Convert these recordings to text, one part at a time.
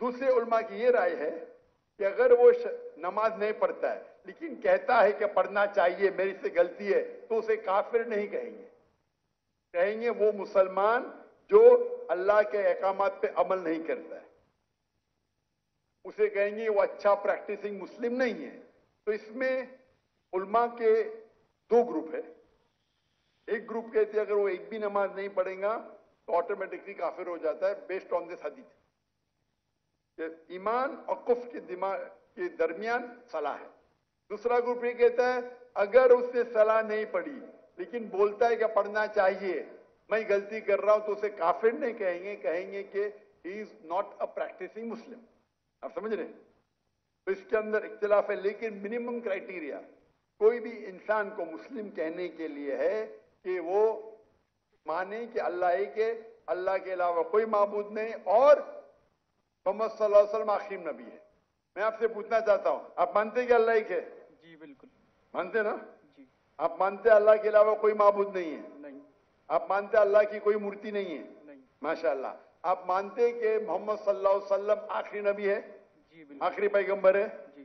دوسرے علماء کی یہ رائے ہے کہ اگر وہ نماز نہیں پڑھتا ہے لیکن کہتا ہے کہ پڑھنا چاہیے، میری سے غلطی ہے، تو اسے کافر نہیں کہیں گے، کہیں گے وہ مسلمان جو اللہ کے احکامات پہ عمل نہیں کرتا ہے، اسے کہیں گے وہ اچھا پریکٹسنگ مسلم نہیں ہے۔ تو اس میں علماء کے دو گروپ ہے۔ ایک گروپ کہتے ہیں اگر وہ ایک بھی نماز نہیں پڑھے گا تو آٹومیٹکلی کافر ہو جاتا ہے بیسڈ آن دس حدیث، کہ ایمان اور کفر کے دماغ کے درمیان صلاح ہے۔ دوسرا گروپ یہ کہتا ہے اگر اس نے صلاح نہیں پڑھی لیکن بولتا ہے کہ پڑھنا چاہیے، میں غلطی کر رہا ہوں، تو اسے کافر نہیں کہیں گے، کہیں گے کہ ہی از ناٹ اے پریکٹسنگ مسلم۔ آپ سمجھ رہے ہیں؟ تو اس کے اندر اختلاف ہے، لیکن منیمم کرائٹیریا کوئی بھی انسان کو مسلم کہنے کے لیے ہے کہ وہ مانے کہ اللہ ایک ہے، اللہ کے علاوہ کوئی معبود نہیں، اور محمد صلی اللہ علیہ وسلم آخری نبی ہے۔ میں آپ سے پوچھنا چاہتا ہوں، آپ مانتے کہ اللہ ایک ہے؟ جی بالکل مانتے نا؟ جی آپ مانتے اللہ کے علاوہ کوئی معبود نہیں ہے؟ نہیں آپ مانتے اللہ کی کوئی مورتی نہیں ہے؟ نہیں ماشاءاللہ۔ آپ مانتے کہ محمد صلی اللہ علیہ وسلم آخری نبی ہے، جی بالکل آخری پیغمبر ہے؟ جی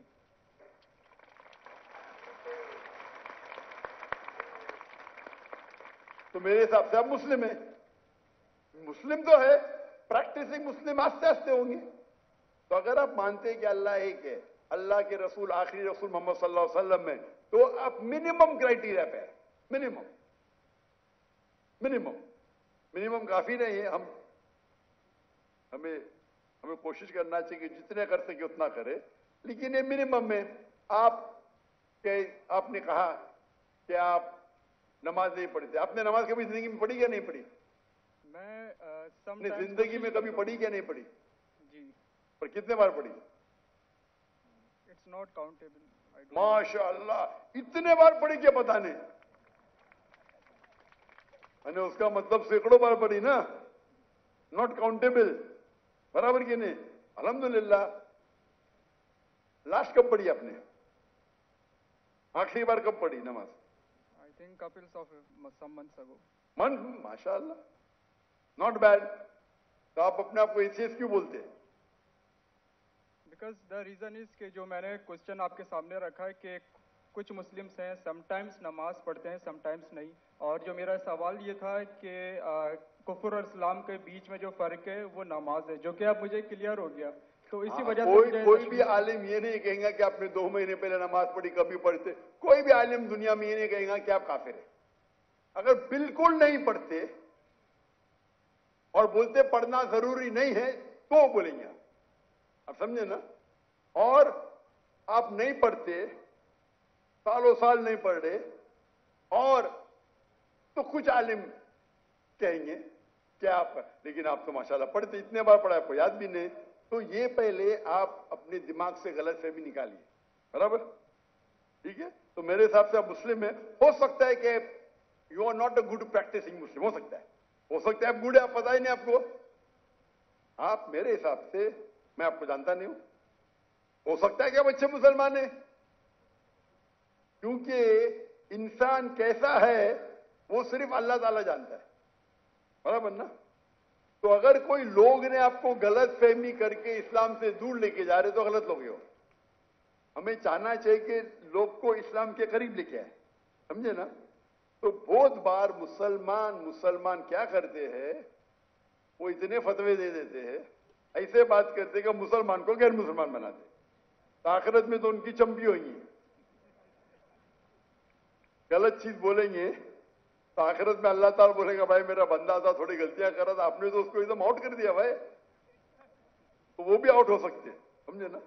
تو میرے حساب سے آپ مسلم ہیں۔ مسلم تو ہے، پریکٹسنگ مسلم آستے آستے ہوں گے۔ تو اگر آپ مانتے ہیں کہ اللہ ایک ہے، اللہ کے رسول آخری رسول محمد صلی اللہ علیہ وسلم میں، تو آپ منیمم کرائٹیریا پہ منیمم کافی نہیں ہے۔ ہمیں کوشش کرنا چاہیے کہ جتنے کر سکے اتنا کرے، لیکن یہ منیمم میں آپ نے کہا کہ آپ نماز نہیں پڑھتے، آپ نے نماز کبھی زندگی میں پڑھی یا نہیں پڑھی؟ میں اپنی زندگی میں کبھی پڑھی کیا نہیں پڑھی؟ جی پر کتنے بار پڑھی؟ It's not countable. ماشاء اللہ، اتنے بار پڑھی کیا پتہ نہیں؟ میں نے اس کا مطلب سینکڑوں بار پڑھی نا، ناٹ کاؤنٹیبل، برابر کی نہیں؟ الحمدللہ۔ لاسٹ کب پڑھی آپ نے؟ آخری بار کب پڑھی نماز؟ I think couples of some months ago. ماشاء اللہ، ناٹ بیڈ۔ تو آپ اپنے آپ کو ایسے کیوں بولتے ہیں؟ بیکاز دا ریزن از کہ جو میں نے کوشچن آپ کے سامنے رکھا ہے کہ کچھ مسلمس ہیں سم ٹائمس نماز پڑھتے ہیں سم ٹائمس نہیں، اور جو میرا سوال یہ تھا کہ کفر اور اسلام کے بیچ میں جو فرق ہے وہ نماز ہے، جو کہ اب مجھے کلیئر ہو گیا۔ تو اسی وجہ سے کوئی بھی عالم یہ نہیں کہیں گا کہ آپ نے 2 مہینے پہلے نماز پڑھی کبھی پڑھتے، کوئی بھی عالم دنیا میں یہ نہیں کہیں گا کہ آپ کافر ہیں۔ اگر بالکل نہیں پڑھتے اور بولتے پڑھنا ضروری نہیں ہے تو بولیں گے آپ سمجھے نا؟ اور آپ نہیں پڑھتے، سالوں سال نہیں پڑھ رہے، اور تو کچھ عالم کہیں گے کہ آپ، لیکن آپ تو ماشاءاللہ پڑھتے، اتنے بار پڑھا آپ کو یاد بھی نہیں۔ تو یہ پہلے آپ اپنے دماغ سے غلط فہمی نکالیے، برابر؟ ٹھیک ہے؟ تو میرے حساب سے آپ مسلم ہیں۔ ہو سکتا ہے کہ you are not a good practising Muslim, ہو سکتا ہے آپ گڈ ہے، آپ پتہ ہی نہیں آپ کو۔ آپ میرے حساب سے، میں آپ کو جانتا نہیں ہوں، ہو سکتا ہے کہ آپ اچھے مسلمان ہیں، کیونکہ انسان کیسا ہے وہ صرف اللہ تعالیٰ جانتا ہے، برابر نا؟ تو اگر کوئی لوگ نے آپ کو غلط فہمی کر کے اسلام سے دور لے کے جا رہے تو غلط لوگ ہو۔ ہمیں چاہنا چاہیے کہ لوگ کو اسلام کے قریب لے کے آئے، سمجھے نا؟ تو بہت بار مسلمان کیا کرتے ہیں، وہ اتنے فتوے دے دیتے ہیں، ایسے بات کرتے کہ مسلمان کو غیر مسلمان بناتے، تو آخرت میں تو ان کی چمپی ہوئی ہیں۔ غلط چیز بولیں گے تو آخرت میں اللہ تعالیٰ بولے گا بھائی میرا بندہ تھا، تھوڑی غلطیاں کر رہا تھا، آپ نے تو اس کو ایک دم آؤٹ کر دیا بھائی، تو وہ بھی آؤٹ ہو سکتے ہیں، سمجھے نا؟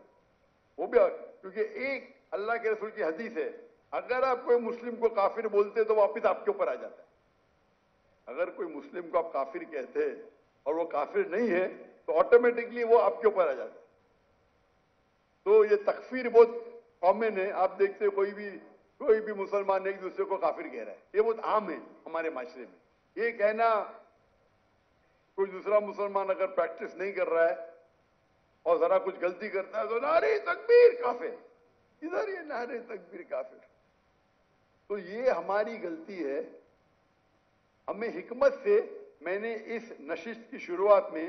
وہ بھی آؤٹ، کیونکہ ایک اللہ کے رسول کی حدیث ہے، اگر آپ کوئی مسلم کو کافر بولتے تو واپس آپ کے اوپر آ جاتا ہے۔ اگر کوئی مسلم کو آپ کافر کہتے اور وہ کافر نہیں ہے تو آٹومیٹکلی وہ آپ کے اوپر آ جاتا ہے۔ تو یہ تکفیر بہت کامن ہے، آپ دیکھتے ہیں کوئی بھی مسلمان ایک دوسرے کو کافر کہہ رہا ہے، یہ بہت عام ہے ہمارے معاشرے میں۔ یہ کہنا کوئی دوسرا مسلمان اگر پریکٹس نہیں کر رہا ہے اور ذرا کچھ غلطی کرتا ہے تو نعرہ تکبیر کافر، ادھر یہ نعرہ تکبیر کافر۔ تو یہ ہماری غلطی ہے۔ ہمیں حکمت سے، میں نے اس نشست کی شروعات میں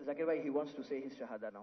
Zakir bhai, he wants to say his shahada now.